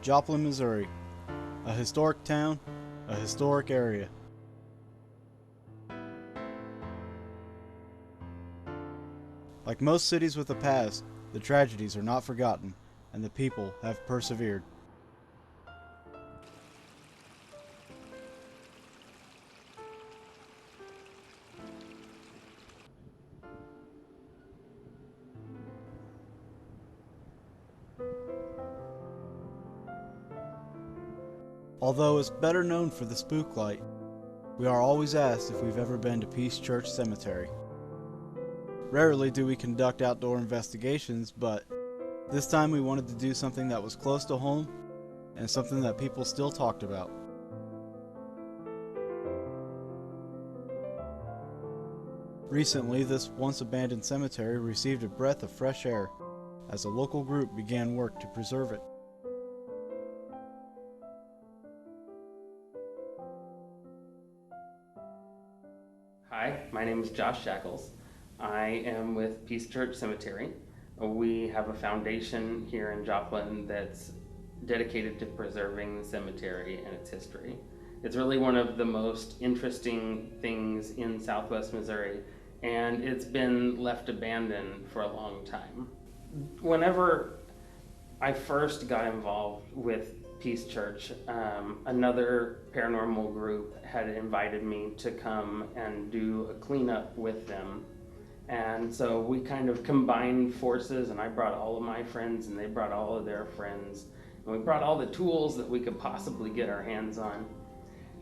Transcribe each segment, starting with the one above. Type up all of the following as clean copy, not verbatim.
Joplin, Missouri. A historic town, a historic area. Like most cities with a past, the tragedies are not forgotten, and the people have persevered. Although it's better known for the spook light, we are always asked if we've ever been to Peace Church Cemetery. Rarely do we conduct outdoor investigations, but this time we wanted to do something that was close to home and something that people still talked about. Recently, this once abandoned cemetery received a breath of fresh air as a local group began work to preserve it. Hi, my name is Josh Shackles. I am with Peace Church Cemetery. We have a foundation here in Joplin that's dedicated to preserving the cemetery and its history. It's really one of the most interesting things in Southwest Missouri, and it's been left abandoned for a long time. Whenever I first got involved with Peace Church, another paranormal group had invited me to come and do a cleanup with them. And so we kind of combined forces, and I brought all of my friends and they brought all of their friends. And we brought all the tools that we could possibly get our hands on.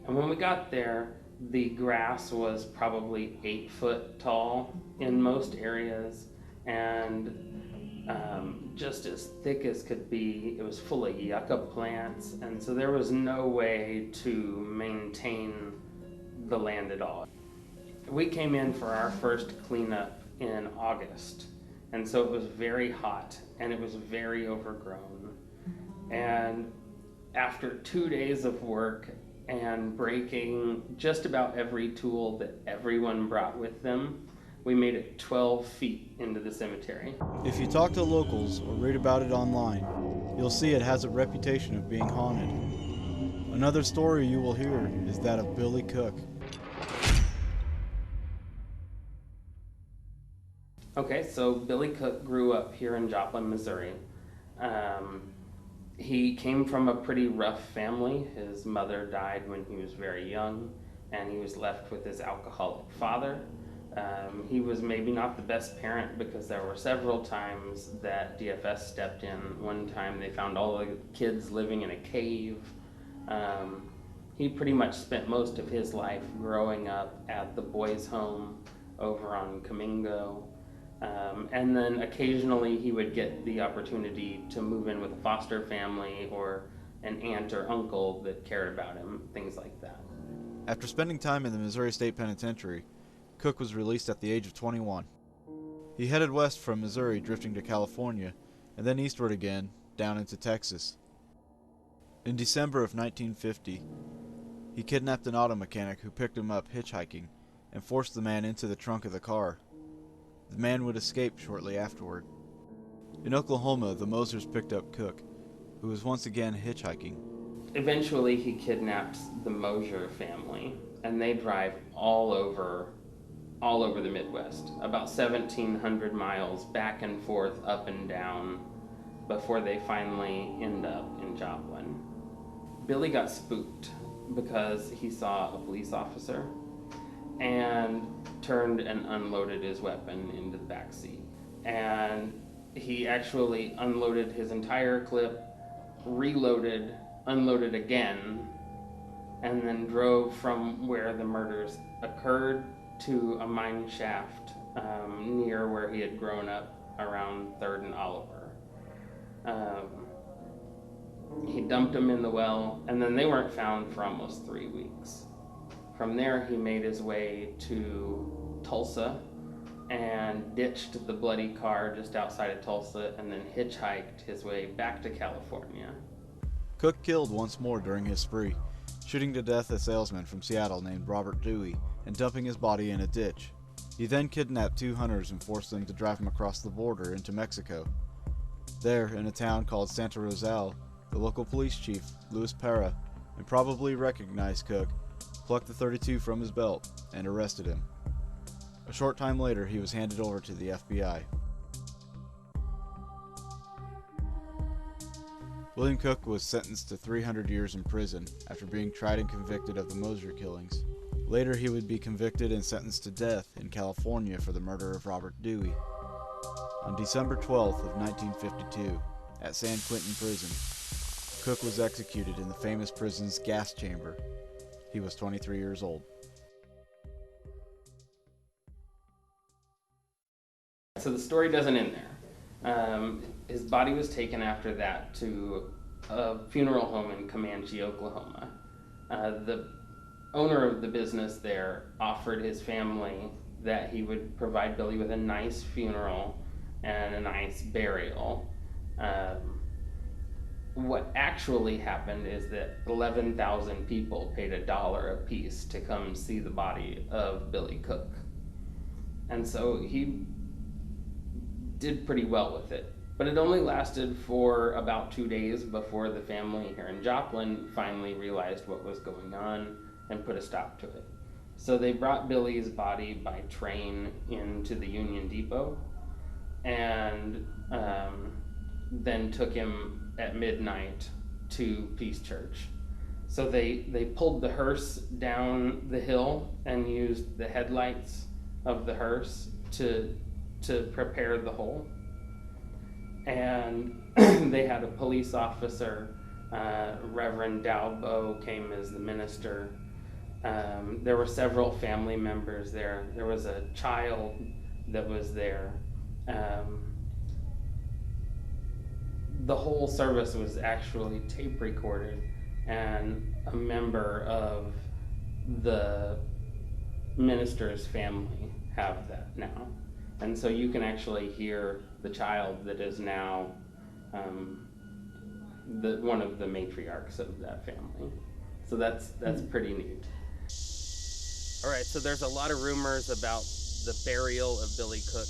And when we got there, the grass was probably 8 foot tall in most areas, and just as thick as could be. It was full of yucca plants, and so there was no way to maintain the land at all. We came in for our first cleanup in August, and so it was very hot and it was very overgrown. And after 2 days of work and breaking just about every tool that everyone brought with them, we made it 12 feet into the cemetery. If you talk to locals or read about it online, you'll see it has a reputation of being haunted. Another story you will hear is that of Billy Cook. Okay, so Billy Cook grew up here in Joplin, Missouri. He came from a pretty rough family. His mother died when he was very young, and he was left with his alcoholic father. He was maybe not the best parent because there were several times that DFS stepped in. One time they found all the kids living in a cave. He pretty much spent most of his life growing up at the boys' home over on Comingo. And then occasionally he would get the opportunity to move in with a foster family or an aunt or uncle that cared about him, things like that. After spending time in the Missouri State Penitentiary, Cook was released at the age of 21. He headed west from Missouri, drifting to California, and then eastward again, down into Texas. In December of 1950, he kidnapped an auto mechanic who picked him up hitchhiking and forced the man into the trunk of the car. The man would escape shortly afterward. In Oklahoma, the Mosers picked up Cook, who was once again hitchhiking. Eventually he kidnaps the Mosier family, and they drive all over the Midwest, about 1,700 miles back and forth, up and down, before they finally end up in Joplin. Billy got spooked because he saw a police officer and turned and unloaded his weapon into the back seat. And he actually unloaded his entire clip, reloaded, unloaded again, and then drove from where the murders occurred to a mine shaft near where he had grown up around 3rd and Oliver. He dumped them in the well, and then they weren't found for almost 3 weeks. From there, he made his way to Tulsa and ditched the bloody car just outside of Tulsa and then hitchhiked his way back to California. Cook killed once more during his spree, shooting to death a salesman from Seattle named Robert Dewey and dumping his body in a ditch. He then kidnapped 2 hunters and forced them to drive him across the border into Mexico. There, in a town called Santa Rosal, The local police chief, Louis Parra, and probably recognized Cook, plucked the .32 from his belt and arrested him. A short time later, he was handed over to the FBI. William Cook was sentenced to 300 years in prison after being tried and convicted of the Mosier killings. Later, he would be convicted and sentenced to death in California for the murder of Robert Dewey. On December 12th of 1952, at San Quentin Prison, Cook was executed in the famous prison's gas chamber. He was 23 years old. So the story doesn't end there. His body was taken after that to a funeral home in Comanche, Oklahoma. The owner of the business there offered his family that he would provide Billy with a nice funeral and a nice burial. What actually happened is that 11,000 people paid $1 a piece to come see the body of Billy Cook. And so he did pretty well with it. But it only lasted for about 2 days before the family here in Joplin finally realized what was going on and put a stop to it. So they brought Billy's body by train into the Union Depot and then took him at midnight to Peace Church. So they pulled the hearse down the hill and used the headlights of the hearse to prepare the hole. And they had a police officer, Reverend Dalbo came as the minister. There were several family members there. There was a child that was there. The whole service was actually tape recorded, and a member of the minister's family have that now. And so you can actually hear the child that is now one of the matriarchs of that family. So that's pretty neat. All right, so there's a lot of rumors about the burial of Billy Cook.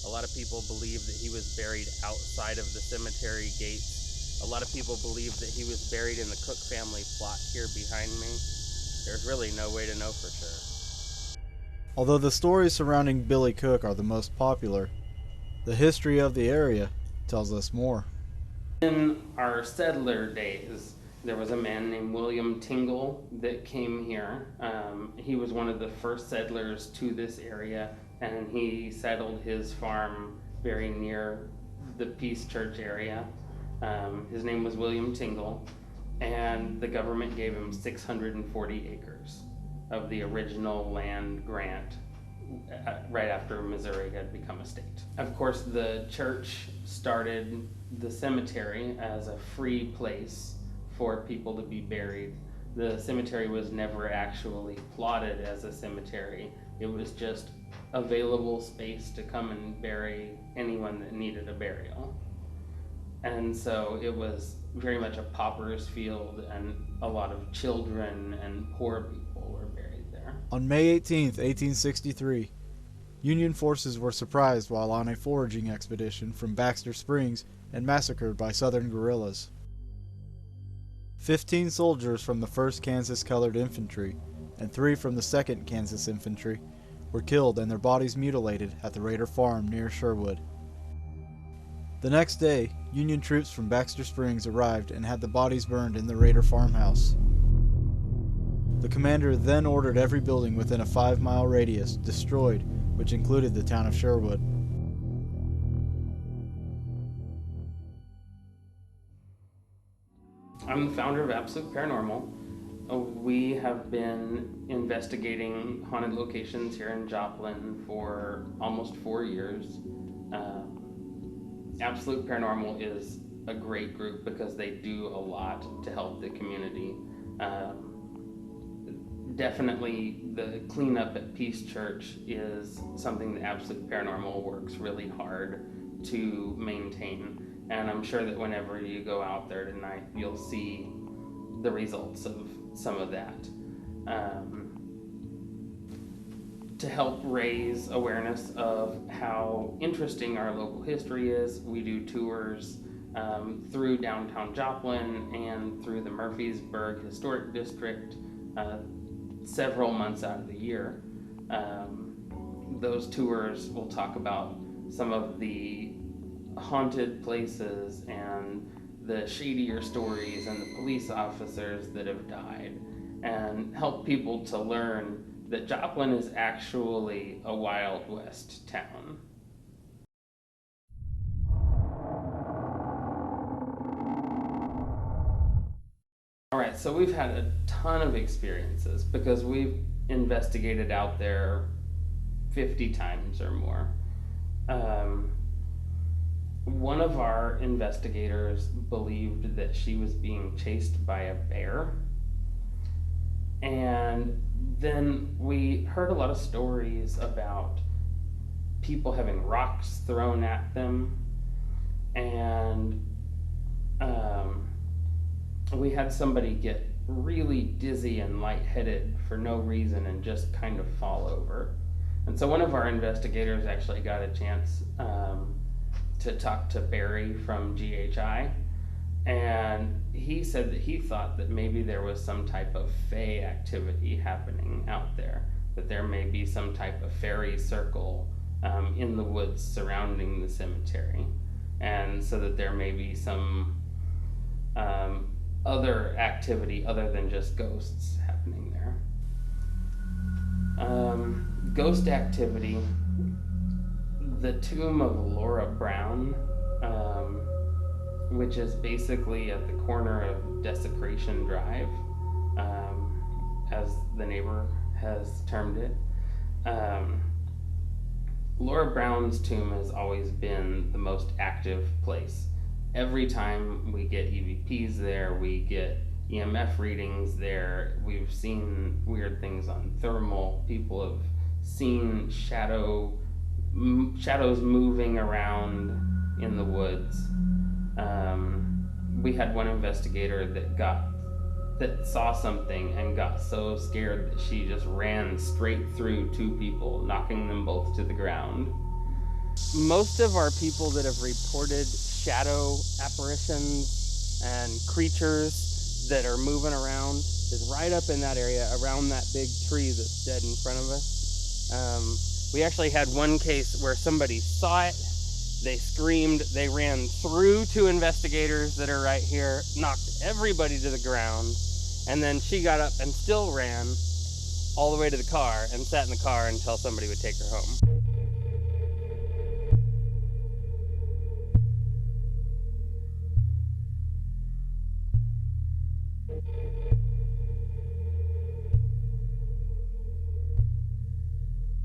A lot of people believe that he was buried outside of the cemetery gates. A lot of people believe that he was buried in the Cook family plot here behind me. There's really no way to know for sure. Although the stories surrounding Billy Cook are the most popular, the history of the area tells us more. In our settler days, there was a man named William Tingle that came here. He was one of the first settlers to this area, and he settled his farm very near the Peace Church area. His name was William Tingle, and the government gave him 640 acres of the original land grant right after Missouri had become a state. Of course, the church started the cemetery as a free place for people to be buried. The cemetery was never actually plotted as a cemetery. It was just available space to come and bury anyone that needed a burial. And so it was very much a pauper's field, and a lot of children and poor people were buried there. On May 18, 1863, Union forces were surprised while on a foraging expedition from Baxter Springs and massacred by Southern guerrillas. 15 soldiers from the 1st Kansas Colored Infantry and 3 from the 2nd Kansas Infantry were killed and their bodies mutilated at the Raider Farm near Sherwood. The next day, Union troops from Baxter Springs arrived and had the bodies burned in the Raider farmhouse. The commander then ordered every building within a 5-mile radius destroyed, which included the town of Sherwood. I'm the founder of Absolute Paranormal. We have been investigating haunted locations here in Joplin for almost 4 years. Absolute Paranormal is a great group because they do a lot to help the community. Definitely the cleanup at Peace Church is something that Absolute Paranormal works really hard to maintain. And I'm sure that whenever you go out there tonight, you'll see the results of some of that. To help raise awareness of how interesting our local history is, we do tours through downtown Joplin and through the Murfreesburg Historic District several months out of the year. Those tours will talk about some of the haunted places and the shadier stories and the police officers that have died, and help people to learn that Joplin is actually a Wild West town. All right, so we've had a ton of experiences because we've investigated out there 50 times or more. One of our investigators believed that she was being chased by a bear. And then we heard a lot of stories about people having rocks thrown at them. And we had somebody get really dizzy and lightheaded for no reason and just kind of fall over. And so one of our investigators actually got a chance to talk to Barry from GHI, and he said that he thought that maybe there was some type of fae activity happening out there, that there may be some type of fairy circle in the woods surrounding the cemetery, and so that there may be some other activity other than just ghosts happening there. Ghost activity. The tomb of Laura Brown, which is basically at the corner of Desecration Drive, as the neighbor has termed it. Laura Brown's tomb has always been the most active place. Every time we get EVPs there, we get EMF readings there, we've seen weird things on thermal, people have seen shadows moving around in the woods. We had one investigator that saw something and got so scared that she just ran straight through two people, knocking them both to the ground. Most of our people that have reported shadow apparitions and creatures that are moving around is right up in that area around that big tree that's dead in front of us. We actually had one case where somebody saw it, they screamed, they ran through two investigators that are right here, knocked everybody to the ground, and then she got up and still ran all the way to the car and sat in the car until somebody would take her home.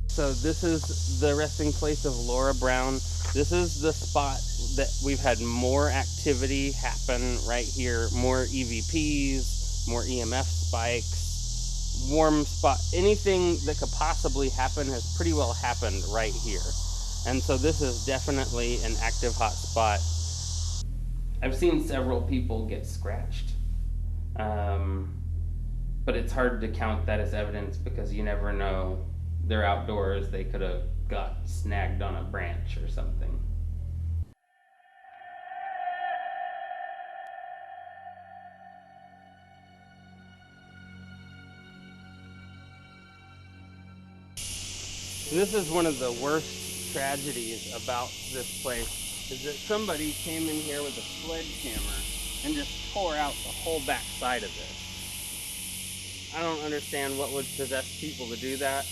So this is the resting place of Laura Brown. This is the spot that we've had more activity happen right here. More EVPs, more EMF spikes, warm spot. Anything that could possibly happen has pretty well happened right here. And so this is definitely an active hot spot. I've seen several people get scratched. But it's hard to count that as evidence because you never know. They're outdoors, they could have got snagged on a branch or something. This is one of the worst tragedies about this place, is that somebody came in here with a sledgehammer and just tore out the whole back side of this. I don't understand what would possess people to do that.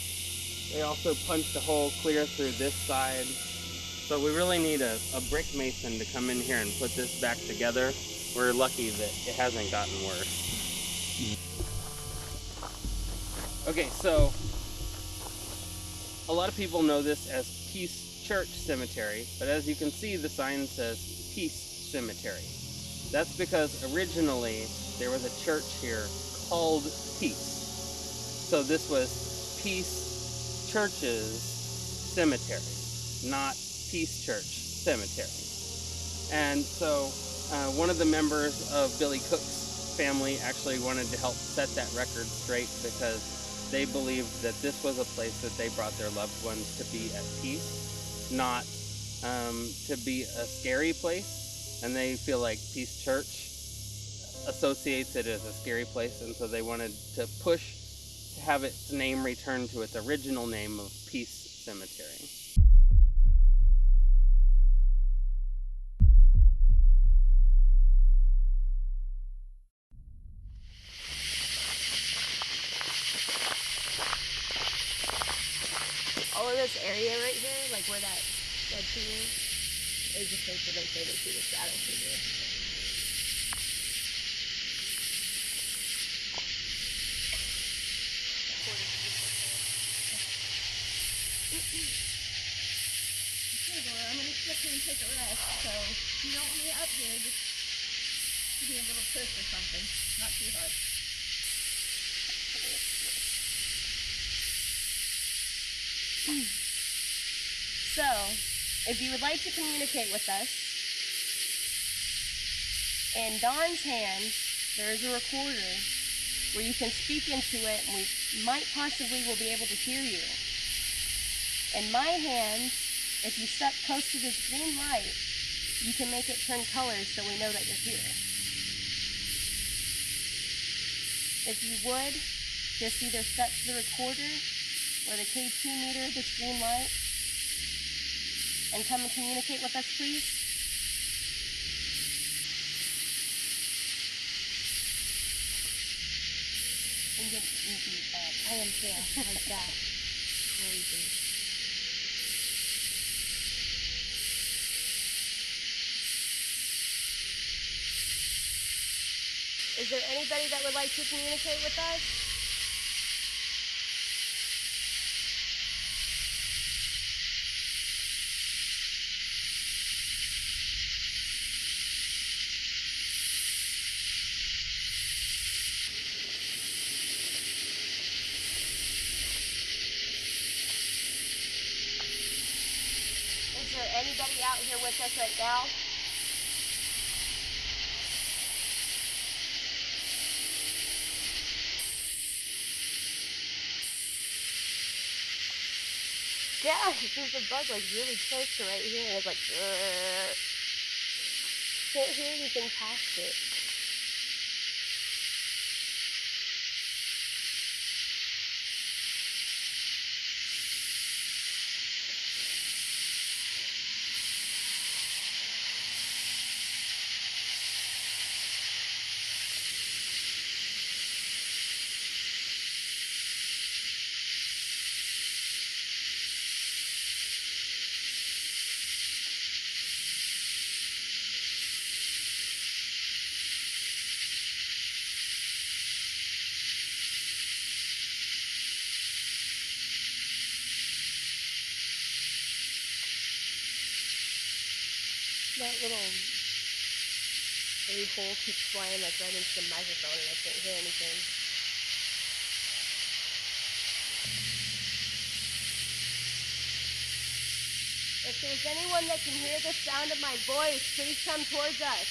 They also punched a hole clear through this side. So we really need a brick mason to come in here and put this back together. We're lucky that it hasn't gotten worse. Okay, so a lot of people know this as Peace Church Cemetery, but as you can see, the sign says Peace Cemetery. That's because originally there was a church here called Peace. So this was Peace Church's cemetery, not Peace Church Cemetery. And so one of the members of Billy Cook's family actually wanted to help set that record straight because they believed that this was a place that they brought their loved ones to be at peace, not to be a scary place. and they feel like Peace Church associates it as a scary place, and so they wanted to push to have its name return to its original name of Peace Cemetery. All of this area right here, like where that dead tree is the place where they say they see the shadow figure. Okay, well, I'm gonna sit here and take a rest, so if you don't want me up here, just give me a little push or something. Not too hard. So, if you would like to communicate with us, in Dawn's hand, there is a recorder where you can speak into it, and we might possibly will be able to hear you. In my hand, if you step close to this green light, you can make it turn colors so we know that you're here. If you would, just either step to the recorder or the K2 meter of this green light and come and communicate with us, please. And get I am here, like that. Crazy. Is there anybody that would like to communicate with us? Is there anybody out here with us right now? Yeah, there's a bug like really close to right here, and it's like, can't hear anything past it. That little a-hole keeps flying like right into the microphone and I can't hear anything. If there's anyone that can hear the sound of my voice, please come towards us.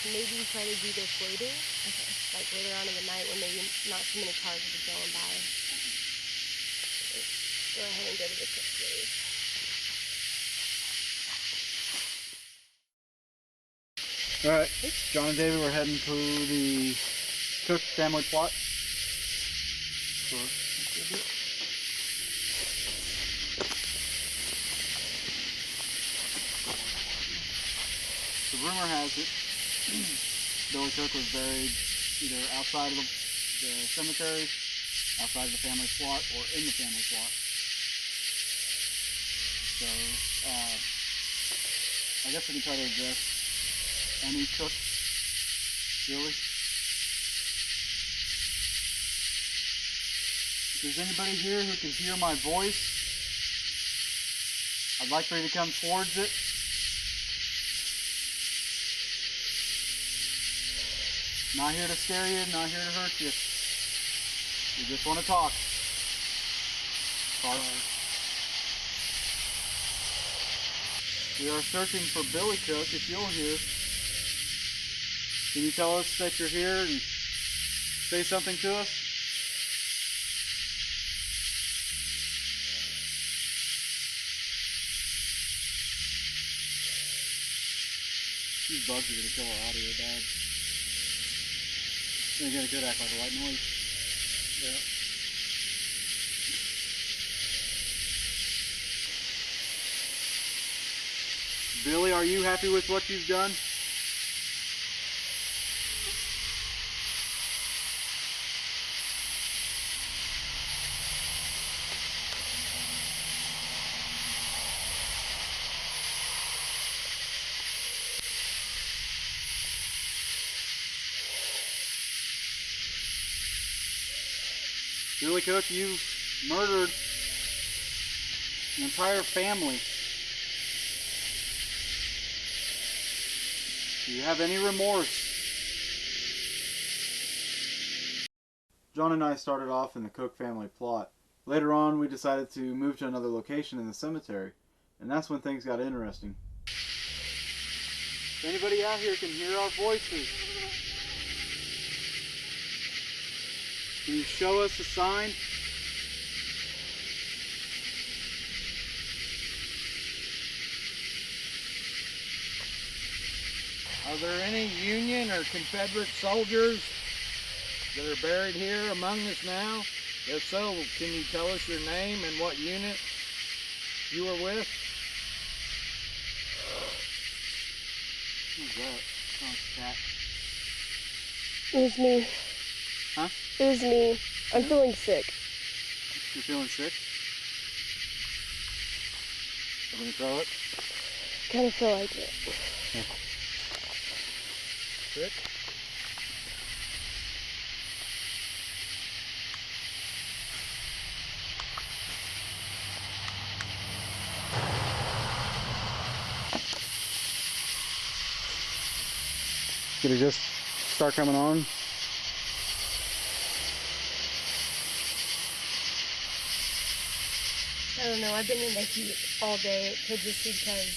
Maybe try to do this later. Okay. Like later on in the night when maybe not so many cars will be going by. Go ahead and go to the cook, please. Alright, John and David, we're heading to the Cook family plot. The rumor has it Billy Cook was buried either outside of the cemetery, outside of the family plot, or in the family plot. So, I guess we can try to address any Cook, really. If there's anybody here who can hear my voice, I'd like for you to come towards it. Not here to scare you, not here to hurt you. We just want to talk. We are searching for Billy Cook. If you're here, can you tell us that you're here and say something to us? These bugs are gonna kill our audio, Dad. Then again, it could act like a white noise. Yeah. Billy, are you happy with what you've done? Billy Cook, you murdered an entire family. Do you have any remorse? John and I started off in the Cook family plot. Later on, we decided to move to another location in the cemetery, and that's when things got interesting. If anybody out here can hear our voices, can you show us a sign? Are there any Union or Confederate soldiers that are buried here among us now? If so, can you tell us your name and what unit you were with? Who's that? Sounds like a cat. It was me. Huh? It was me. I'm feeling sick. You're feeling sick? I'm gonna throw it. Kind of feel like it. Sick? Did it just start coming on? I don't know. I've been in the heat all day. It could just be because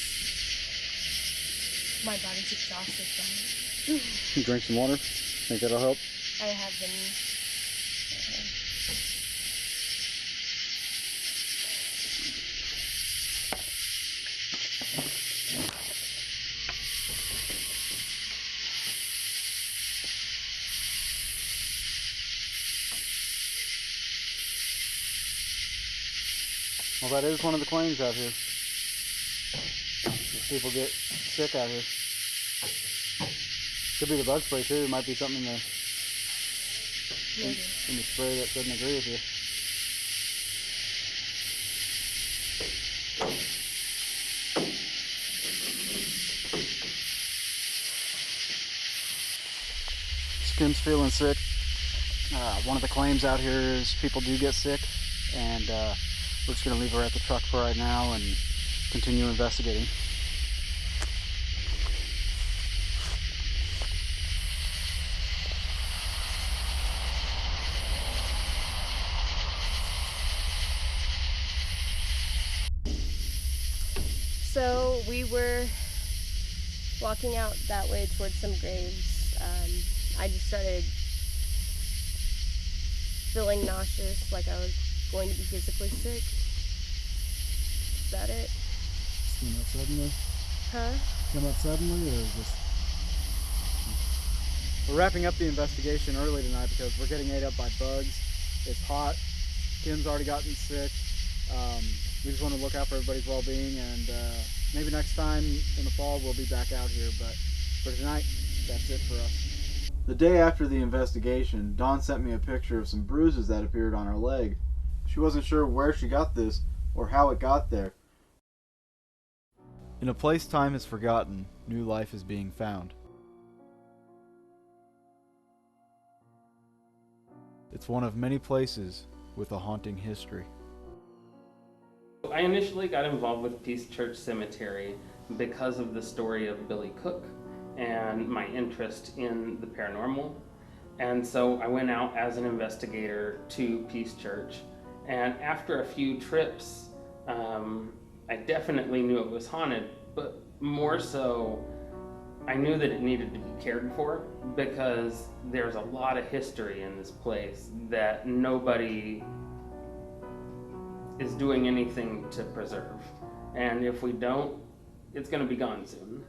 my body's exhausted from it. You drink some water? Think that'll help? I have been. Well, that is one of the claims out here. People get sick out here. Could be the bug spray too. It might be something in the spray that doesn't agree with you. Skin's feeling sick. One of the claims out here is people do get sick, and we're just going to leave her at the truck for right now and continue investigating. So we were walking out that way towards some graves. I just started feeling nauseous, like I was going to be physically sick. Is that it? Came up suddenly? Huh? Come up suddenly, or just... We're wrapping up the investigation early tonight because we're getting ate up by bugs. It's hot. Kim's already gotten sick. We just want to look out for everybody's well-being, and maybe next time in the fall we'll be back out here, but for tonight, that's it for us. The day after the investigation, Dawn sent me a picture of some bruises that appeared on her leg. She wasn't sure where she got this or how it got there. In a place time is forgotten, new life is being found. It's one of many places with a haunting history. I initially got involved with Peace Church Cemetery because of the story of Billy Cook and my interest in the paranormal. And so I went out as an investigator to Peace Church. And after a few trips, I definitely knew it was haunted, but more so I knew that it needed to be cared for because there's a lot of history in this place that nobody is doing anything to preserve. And if we don't, it's going to be gone soon.